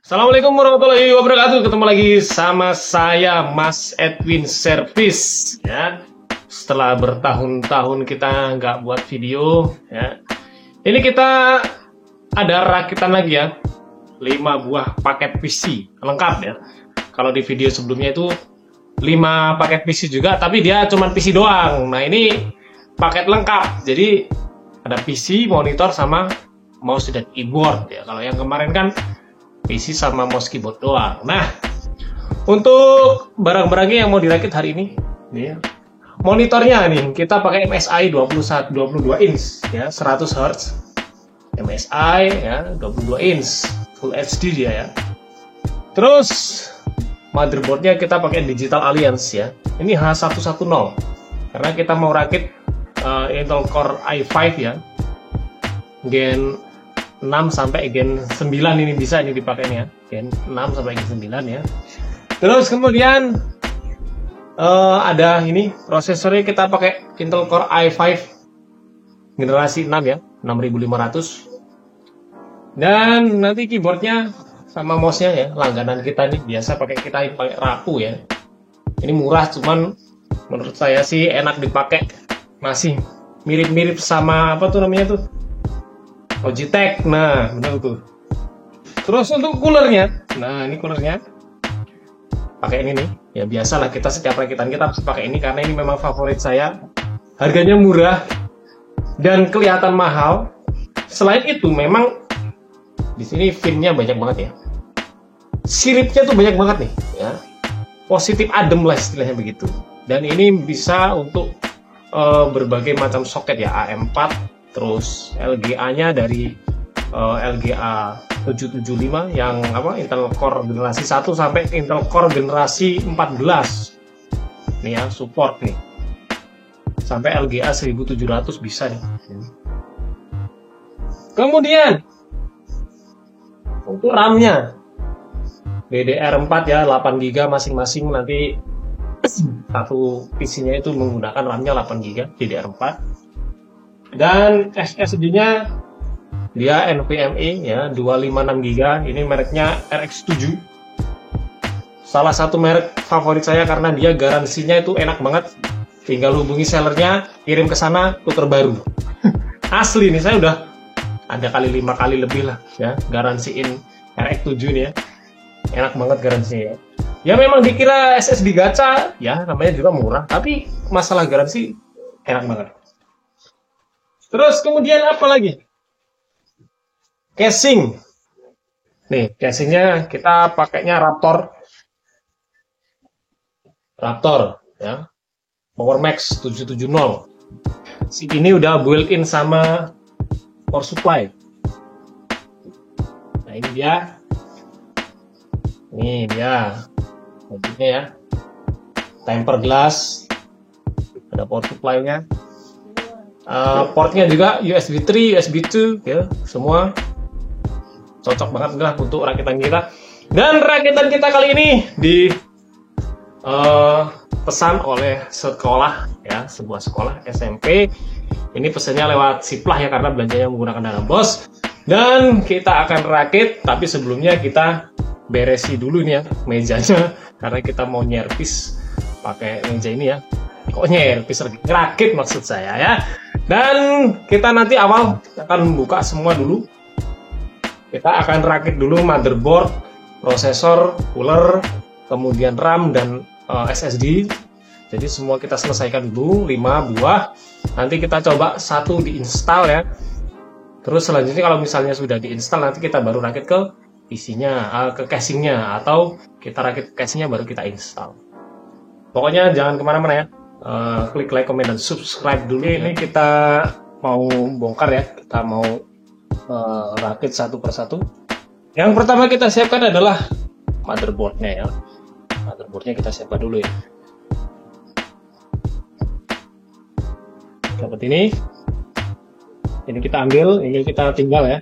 Assalamualaikum warahmatullahi wabarakatuh. Ketemu lagi sama saya Mas Edwin Service ya. Setelah bertahun-tahun kita nggak buat video ya. Ini kita ada rakitan lagi ya. 5 buah paket PC lengkap ya. Kalau di video sebelumnya itu 5 paket PC juga, tapi dia cuma PC doang. Nah, ini paket lengkap. Jadi ada PC, monitor sama mouse dan keyboard ya. Kalau yang kemarin kan PC sama mouse keyboard doang. Nah, untuk barang-barangnya yang mau dirakit hari ini, ya, monitornya nih kita pakai MSI 22 inch ya, 100 Hz. MSI ya, 22 inch Full HD dia ya. Terus motherboardnya kita pakai Digital Alliance ya. Ini H110 karena kita mau rakit Intel Core i5 ya. Gen 6 sampai Gen 9 ini bisa ini dipakainya, Gen 6 sampai Gen 9 ya. Terus kemudian ada ini prosesornya kita pakai Intel Core i5 generasi 6 ya, 6500. Dan nanti keyboardnya sama mouse-nya ya, langganan kita nih biasa kita pakai Raku ya. Ini murah, cuman menurut saya sih enak dipakai, masih mirip-mirip sama apa tuh namanya tuh, Logitech. Nah, benar tuh. Terus untuk coolernya, nah ini coolernya pakai ini nih. Ya biasalah, kita setiap rakitan kita harus pakai ini karena ini memang favorit saya. Harganya murah dan kelihatan mahal. Selain itu memang di sini finnya banyak banget ya. Siripnya tuh banyak banget nih ya. Positif adem lah istilahnya begitu. Dan ini bisa untuk berbagai macam soket ya, AM4. Terus LGA-nya dari LGA 775 yang apa, Intel Core generasi 1 sampai Intel Core generasi 14. Nih ya, support nih. Sampai LGA 1700 bisa nih. Kemudian untuk RAM-nya DDR4 ya, 8GB masing-masing. Nanti satu PC-nya itu menggunakan RAM-nya 8GB DDR4. Dan SSD-nya dia NVMe ya, 256GB. Ini mereknya RX7. Salah satu merek favorit saya karena dia garansinya itu enak banget. Tinggal hubungi sellernya, kirim ke sana, tuker baru. Asli nih, saya udah ada kali 5 kali lebih lah ya garansiin RX7 nih ya. Enak banget garansinya. Ya memang dikira SSD gacha ya, namanya juga murah, tapi masalah garansi enak banget. Terus kemudian apa lagi? Casing. Nih, casingnya kita pakainya Raptor ya. PowerMax 770. Ini udah built-in sama power supply. Nah, ini dia. Ini dia mobilnya ya. Tempered glass. Ada power supply-nya. Portnya juga USB 3, USB 2 ya, semua cocok banget lah untuk rakitan kita. Dan rakitan kita kali ini pesan oleh sekolah ya, sebuah sekolah SMP. Ini pesannya lewat Siplah ya, karena belanjanya menggunakan dana bos. Dan kita akan rakit, tapi sebelumnya kita beresi dulu nih ya mejanya, karena kita mau nyervis pakai meja ini ya. Kok nyervis, rakit maksud saya ya. Dan kita nanti awal akan buka semua dulu. Kita akan rakit dulu motherboard, prosesor, cooler, kemudian RAM dan SSD. Jadi semua kita selesaikan dulu 5 buah. Nanti kita coba satu diinstal ya. Terus selanjutnya kalau misalnya sudah diinstal, nanti kita baru rakit ke PC-nya, ke casingnya, atau kita rakit casingnya baru kita install. Pokoknya jangan kemana-mana ya. Klik like, comment, dan subscribe dulu. Ini kita mau bongkar ya. Kita mau rakit satu persatu. Yang pertama kita siapkan adalah motherboardnya ya. Motherboardnya kita siapkan dulu ya. Seperti ini. Ini kita ambil, ini kita tinggal ya.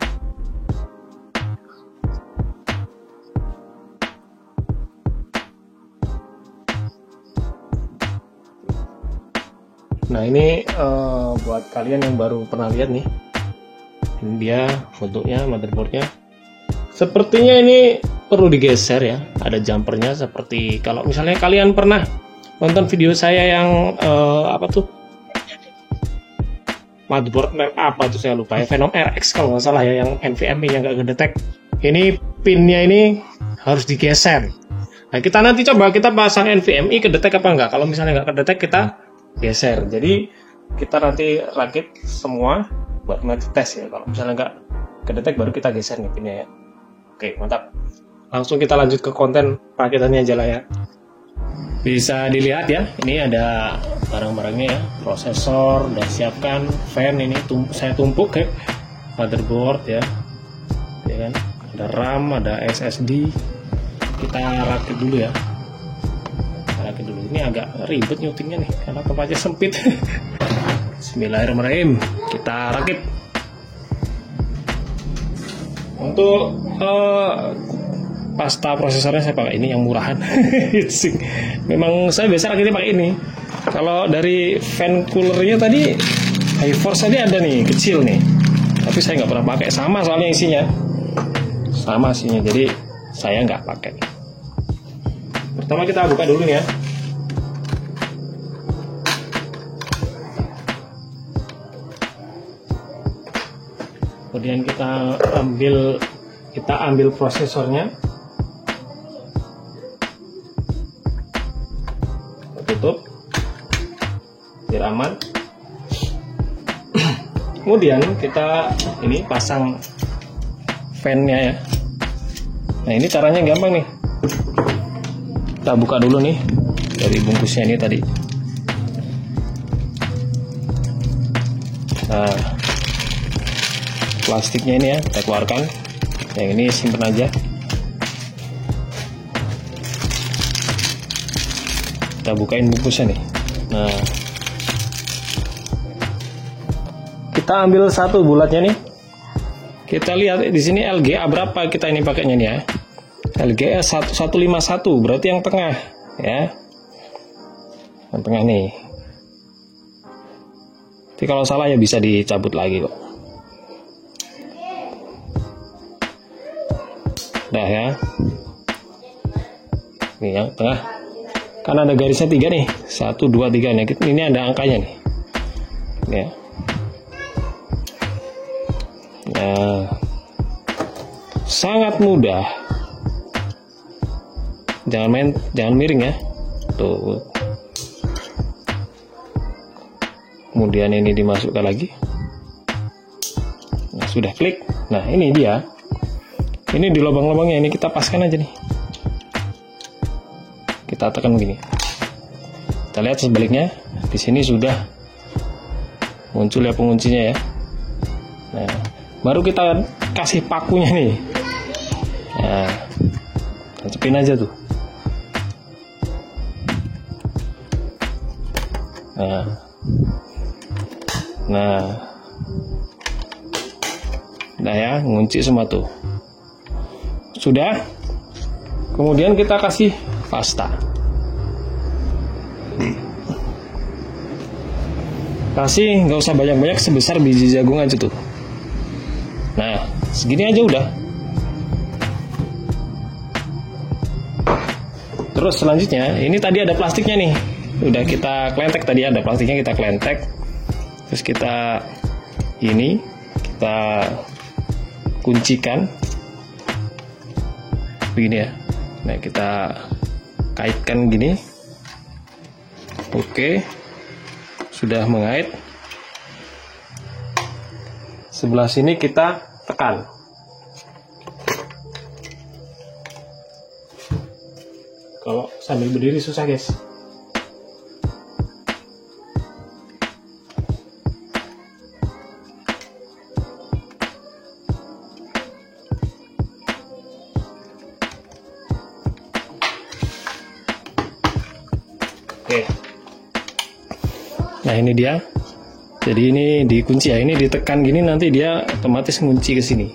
Nah, ini buat kalian yang baru pernah lihat nih. Ini dia bentuknya, motherboardnya. Sepertinya ini perlu digeser ya, ada jumpernya. Seperti kalau misalnya kalian pernah nonton video saya yang motherboard merek apa tuh saya lupa ya, Venom RX kalau nggak salah ya, yang NVMe-nya nggak ngedetek. Ini pinnya ini harus digeser. Nah, kita nanti coba kita pasang NVMe kedetek apa enggak. Kalau misalnya nggak kedetek, kita geser. Jadi kita nanti rakit semua buat tes ya. Kalau misalnya nggak kedetek, baru kita geser nih pinnya ya. Oke, mantap. Langsung kita lanjut ke konten rakitannya aja lah ya. Bisa dilihat ya, ini ada barang-barangnya ya. Prosesor udah siapkan, fan ini saya tumpuk ke motherboard ya kan. Ada RAM, ada SSD. Kita rakit dulu ya. Rakit dulu. Ini agak ribet nyutingnya nih karena tempatnya sempit. Bismillahirrahmanirrahim. Kita rakit. Untuk pasta prosesornya saya pakai ini yang murahan. Memang saya biasa rakitnya pakai ini. Kalau dari fan coolernya tadi HyForce tadi ada nih kecil nih, tapi saya nggak pernah pakai. Sama soalnya isinya sama isinya, jadi saya nggak pakai. Pertama kita buka dulu nih ya. Kemudian kita ambil prosesornya, tutup biar aman. Kemudian kita ini pasang fan-nya ya. Nah, ini caranya gampang nih. Kita buka dulu nih dari bungkusnya ini tadi. Nah, plastiknya ini ya kita keluarkan. Yang ini simpen aja. Kita bukain bungkusnya nih. Nah, kita ambil satu bulatnya nih. Kita lihat di sini LGA berapa kita ini pakainya nih ya. LGA 151 berarti yang tengah ya. Yang tengah nih. Tapi kalau salah ya bisa dicabut lagi kok. Udah ya. Ini yang tengah. Kan ada garisnya 3 nih. 1, 2, 3 nih. Ini ada angkanya nih. Ya. Nah, sangat mudah. Jangan miring ya. Tuh. Kemudian ini dimasukkan lagi. Nah, sudah klik. Nah, ini dia. Ini di lubang-lubangnya ini kita paskan aja nih. Kita tekan begini. Kita lihat sebaliknya. Di sini sudah muncul ya penguncinya ya. Nah, baru kita kasih pakunya nih. Nah, tancapin aja tuh. Nah ya, ngunci semua tuh. Sudah. Kemudian kita kasih pasta. Kasih nggak usah banyak-banyak, sebesar biji jagung aja tuh. Nah, segini aja udah. Terus selanjutnya, ini tadi ada plastiknya nih. Udah kita klentek tadi, ada plastiknya kita klentek. Terus kita kuncikan begini ya. Nah, kita kaitkan gini. Oke, sudah mengait. Sebelah sini kita tekan. Kalau sambil berdiri susah guys. Oke. Nah, ini dia. Jadi ini dikunci ya. Ini ditekan gini nanti dia otomatis ngunci ke sini.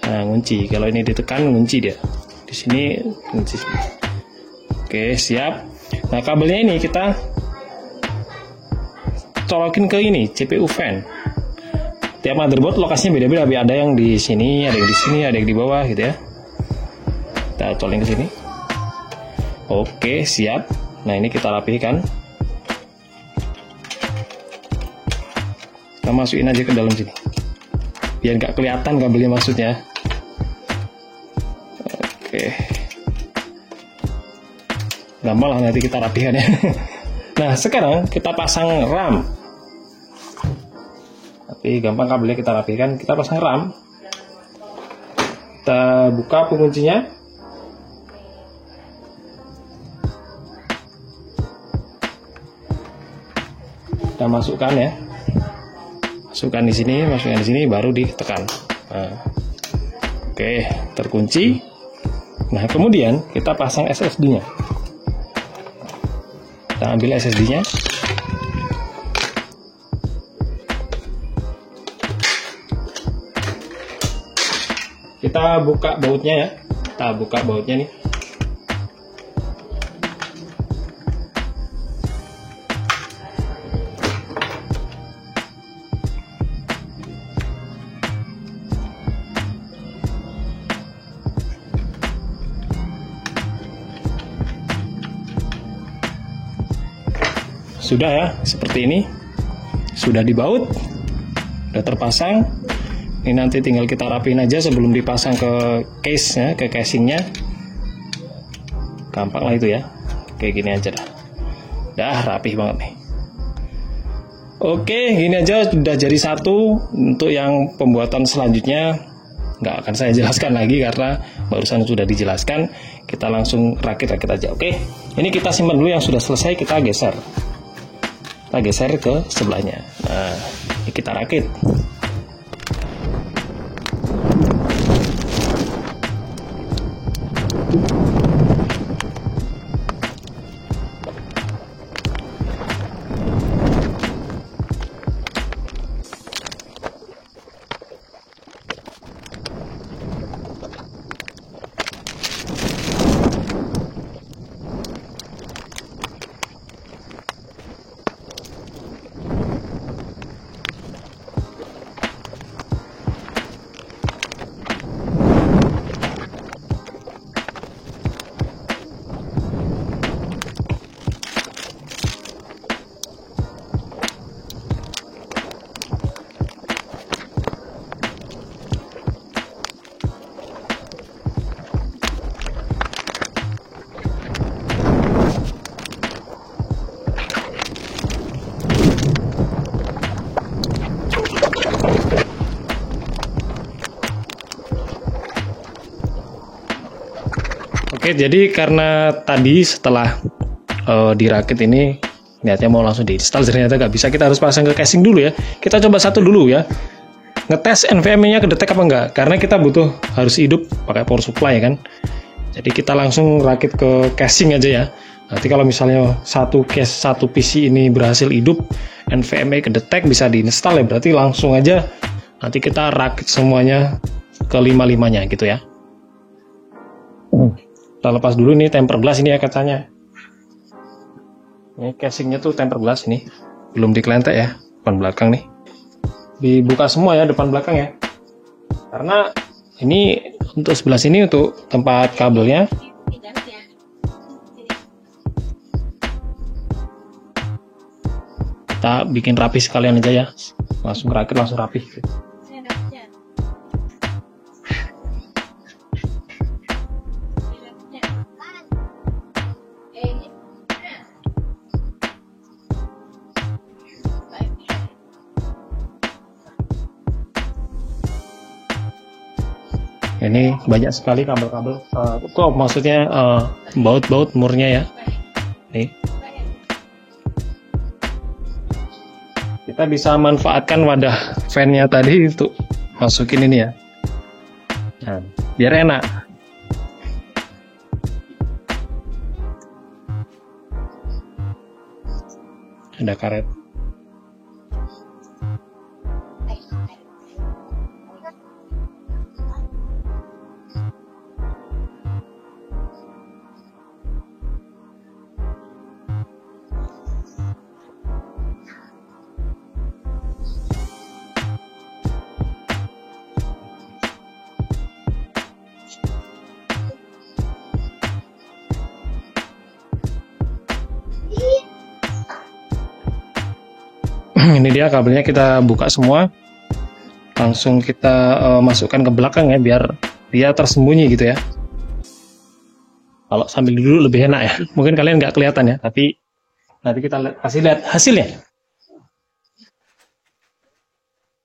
Nah, ngunci. Kalau ini ditekan ngunci dia. Di sini ngunci. Oke, siap. Nah, kabelnya ini kita colokin ke ini CPU fan. Tiap motherboard lokasinya beda-beda. Ada yang di sini, ada yang di sini, ada yang di bawah gitu ya. Kita coleng ke sini. Oke, siap. Nah, ini kita rapihkan. Kita masukin aja ke dalam sini. Biar nggak kelihatan kabelnya maksudnya. Oke. Gampang lah nanti kita rapihkan ya. Nah, sekarang kita pasang RAM. Tapi gampang kabelnya kita rapihkan. Kita pasang RAM. Kita buka penguncinya. Kita masukkan ya. Masukkan di sini, baru ditekan. Nah, oke, terkunci. Nah, kemudian kita pasang SSD-nya. Kita ambil SSD-nya. Kita buka bautnya ya. Kita buka bautnya nih. Sudah ya, seperti ini. Sudah dibaut, sudah terpasang. Ini nanti tinggal kita rapiin aja sebelum dipasang ke case ya, ke casingnya. Gampang lah itu ya, kayak gini aja dah. Dah rapih banget nih. Oke, gini aja sudah jadi satu. Untuk yang pembuatan selanjutnya nggak akan saya jelaskan lagi karena barusan sudah dijelaskan. Kita langsung rakit-rakit aja. Oke, ini kita simpan dulu yang sudah selesai, kita geser. Kita geser ke sebelahnya. Nah, ini kita rakit. Oke, jadi karena tadi setelah dirakit ini niatnya mau langsung diinstal, ternyata nggak bisa. Kita harus pasang ke casing dulu ya. Kita coba satu dulu ya. Ngetes NVMe-nya kedetek apa enggak. Karena kita butuh harus hidup pakai power supply kan. Jadi kita langsung rakit ke casing aja ya. Nanti kalau misalnya satu PC ini berhasil hidup, NVMe kedetek bisa diinstal ya. Berarti langsung aja nanti kita rakit semuanya ke 5-5-nya gitu ya. Kita lepas dulu nih tempered glass ini ya kacanya. Ini casingnya tuh tempered glass ini, belum dikelentek ya, depan belakang nih. Dibuka semua ya depan belakang ya. Karena ini untuk sebelah sini untuk tempat kabelnya. Kita bikin rapi sekalian aja ya. Langsung rakit langsung rapi. Ini banyak sekali kabel-kabel, maksudnya baut-baut murnya ya. Nih, kita bisa manfaatkan wadah fan-nya tadi untuk masukin ini ya. Nah, biar enak. Ada karet. Ini dia kabelnya, kita buka semua, langsung kita masukkan ke belakang ya, biar dia tersembunyi gitu ya. Kalau sambil dulu lebih enak ya. Mungkin kalian nggak kelihatan ya, tapi nanti kita kasih lihat hasilnya.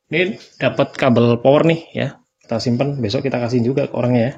Ini dapat kabel power nih ya, kita simpan, besok kita kasih juga ke orangnya ya.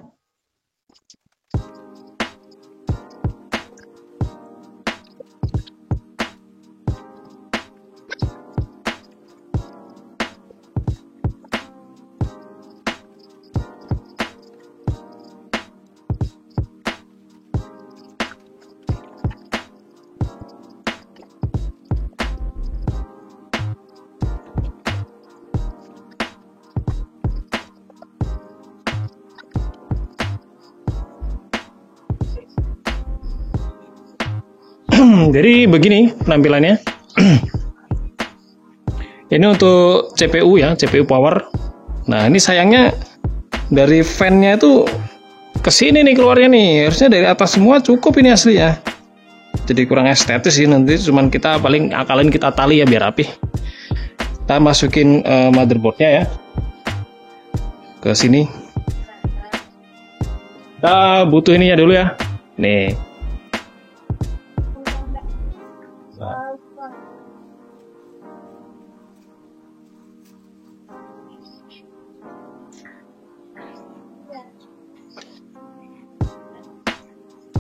Jadi begini penampilannya. Ini untuk CPU ya, CPU power. Nah ini sayangnya dari fan-nya itu kesini nih keluarnya nih. Harusnya dari atas semua cukup ini asli ya. Jadi kurang estetis sih, nanti cuman kita paling akalin kita tali ya biar rapi. Kita masukin motherboardnya ya ke sini. Kita butuh ininya dulu ya. Nih.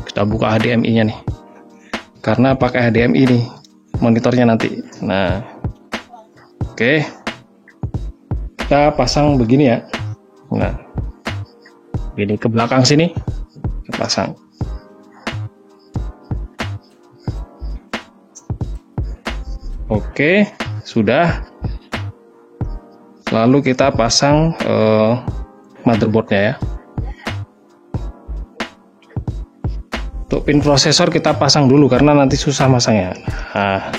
Kita buka HDMI-nya nih, karena pakai HDMI nih monitornya nanti. Nah, oke, kita pasang begini ya. Nah, ini ke belakang sini, kita pasang. Oke, sudah. Lalu kita pasang motherboardnya ya. Untuk pin prosesor kita pasang dulu karena nanti susah masangnya. Nah,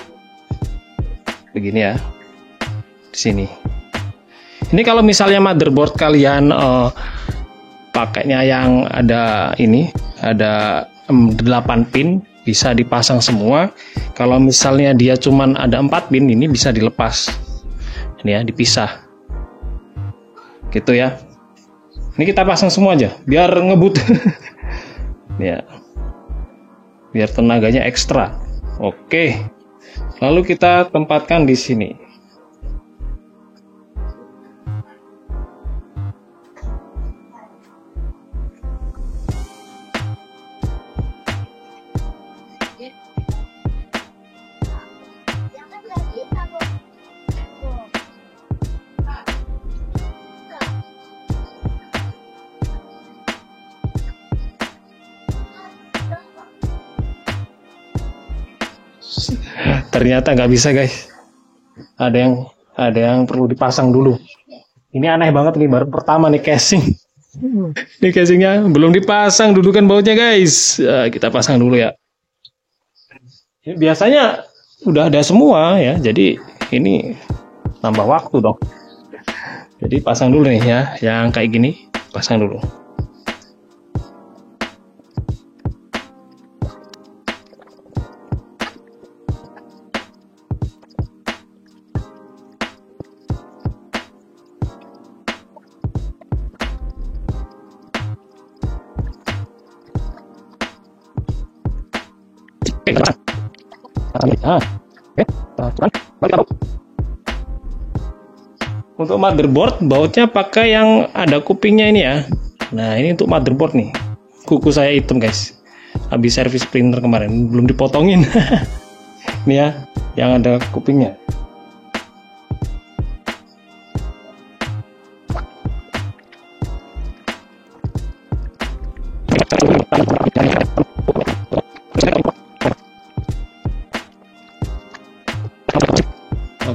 begini ya, di sini. Ini kalau misalnya motherboard kalian pakainya yang ada ini, ada 8 pin, bisa dipasang semua. Kalau misalnya dia cuman ada 4 pin, ini bisa dilepas. Ini ya, dipisah. Gitu ya. Ini kita pasang semua aja, biar ngebut. Ya. Biar tenaganya ekstra. Oke. Lalu kita tempatkan di sini. Ternyata nggak bisa guys, ada yang perlu dipasang dulu. Ini aneh banget nih, baru pertama nih casing. Ini casingnya belum dipasang, dudukan bautnya guys. Kita pasang dulu ya. Biasanya udah ada semua ya, jadi ini nambah waktu dong. Jadi pasang dulu nih ya, yang kayak gini pasang dulu. Untuk motherboard bautnya pakai yang ada kupingnya ini ya. Nah ini untuk motherboard nih, kuku saya hitam guys, habis servis printer kemarin belum dipotongin. Ini ya yang ada kupingnya.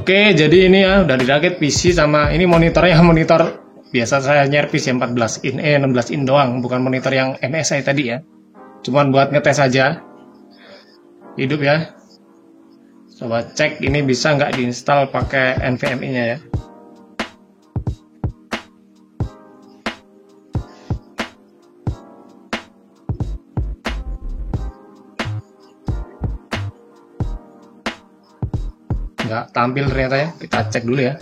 Oke, jadi ini ya udah dirakit PC sama ini monitornya, monitor biasa saya nyervis ya 14 in 16 in doang, bukan monitor yang MSI tadi ya. Cuman buat ngetes aja. Hidup ya. Coba cek ini bisa nggak diinstal pakai NVMe-nya ya. Nggak nggak tampil ternyata ya. Kita cek dulu ya.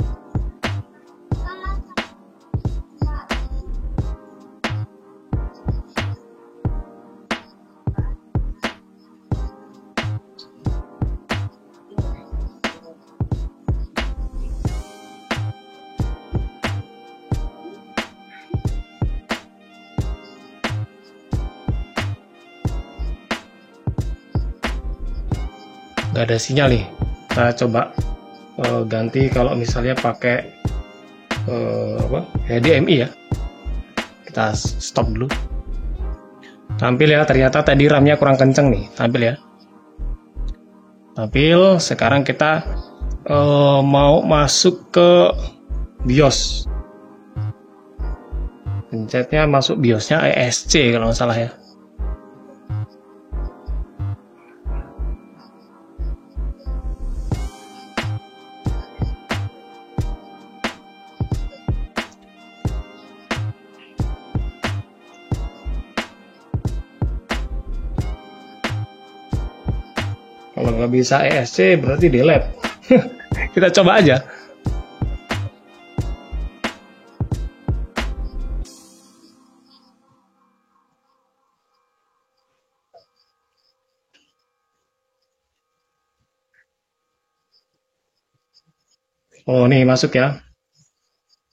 Nggak ada sinyal nih. Kita coba ganti kalau misalnya pakai HDMI ya. Kita stop dulu. Tampil ya, ternyata tadi RAM-nya kurang kenceng nih. Tampil ya. Tampil. Sekarang kita mau masuk ke BIOS. Pencetnya masuk BIOS-nya ESC kalau nggak salah ya. Kalau nggak bisa ESC berarti delete. Kita coba aja. Oh, nih masuk ya.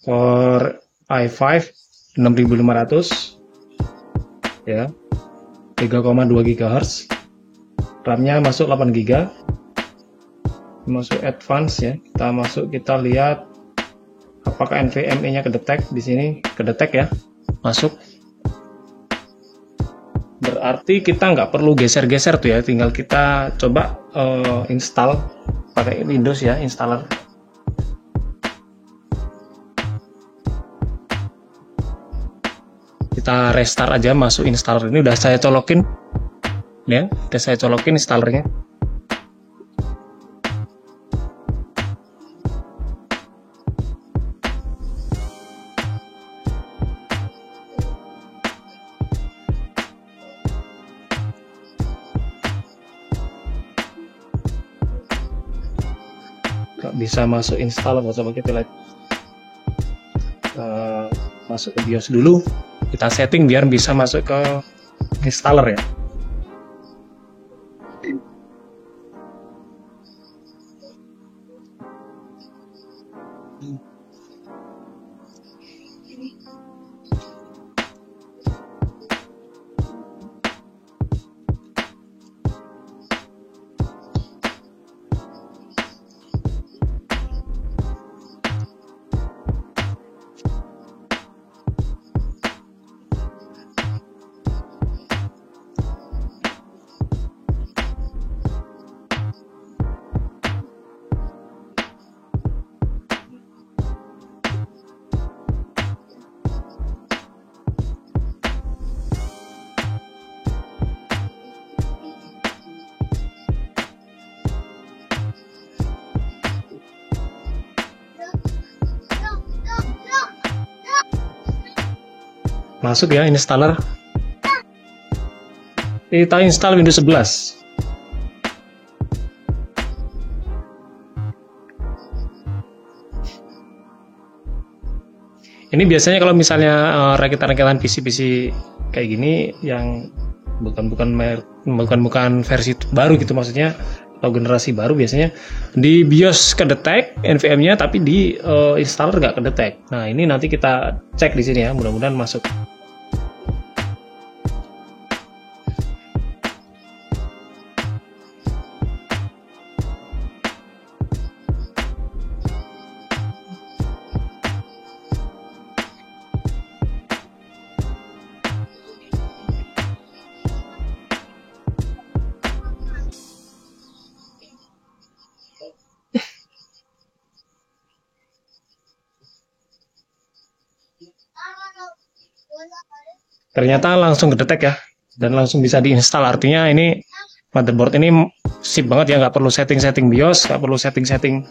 Core i5 6500 ya. 3,2 GHz. RAM-nya masuk 8 GB. Masuk advance ya. Kita lihat apakah NVMe-nya kedetek di sini. Kedetek ya. Masuk. Berarti kita nggak perlu geser-geser tuh ya. Tinggal kita coba install pakai Windows ya, installer. Kita restart aja, masuk installer. Ini udah saya colokin ya, udah saya colokin installernya. Gak bisa masuk installer, coba kita lihat. Masuk ke BIOS dulu, kita setting biar bisa masuk ke installer ya. Masuk ya installer. Kita install Windows 11. Ini biasanya kalau misalnya rakitan-rakitan PC-PC kayak gini yang bukan versi baru gitu, maksudnya atau generasi baru, biasanya di BIOS kedetek NVMe-nya tapi di installer nggak kedetek. Nah, ini nanti kita cek di sini ya, mudah-mudahan masuk. Ternyata langsung kedetek ya, dan langsung bisa diinstal. Artinya ini motherboard ini sip banget ya, nggak perlu setting-setting BIOS, nggak perlu setting-setting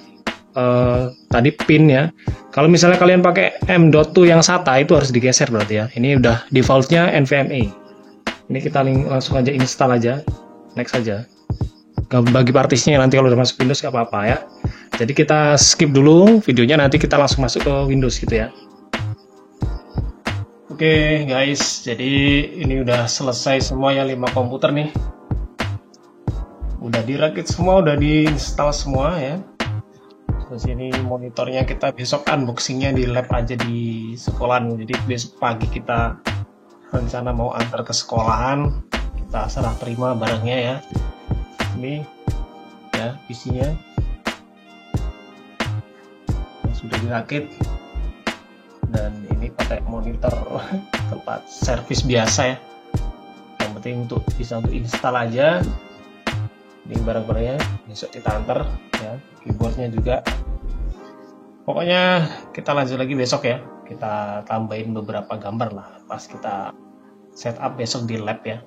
tadi pin ya. Kalau misalnya kalian pakai M.2 yang SATA itu harus digeser berarti ya. Ini udah defaultnya NVMe. Ini kita langsung aja install aja, next aja. Bagi partisnya nanti kalau udah masuk Windows nggak apa-apa ya. Jadi kita skip dulu videonya, nanti kita langsung masuk ke Windows gitu ya. Oke guys, jadi ini udah selesai semua ya, 5 komputer nih. Udah dirakit semua, udah diinstal semua ya. Terus ini monitornya kita besok unboxingnya di lab aja di sekolahan. Jadi besok pagi kita rencana mau antar ke sekolahan, kita serah terima barangnya ya. Ini ya PC-nya yang sudah dirakit, dan ini pakai monitor tempat servis biasa ya. Yang penting bisa untuk install aja. Ini barang-barangnya besok kita antar ya, keyboardnya juga. Pokoknya kita lanjut lagi besok ya, kita tambahin beberapa gambar lah pas kita setup besok di lab ya.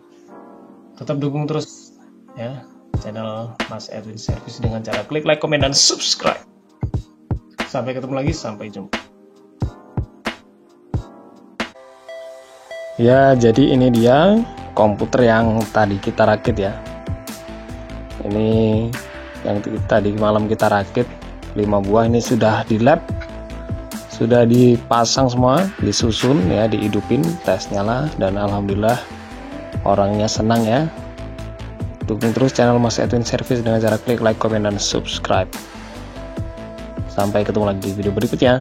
Tetap dukung terus ya channel Mas Edwin Service dengan cara klik like, komen, dan subscribe. Sampai ketemu lagi, sampai jumpa. Ya, jadi ini dia komputer yang tadi kita rakit ya. Ini yang tadi malam kita rakit 5 buah, ini sudah di lab, sudah dipasang semua, disusun ya, dihidupin, tes nyala, dan alhamdulillah orangnya senang ya. Dukung terus channel Mas Edwin Service dengan cara klik like, komen, dan subscribe. Sampai ketemu lagi di video berikutnya.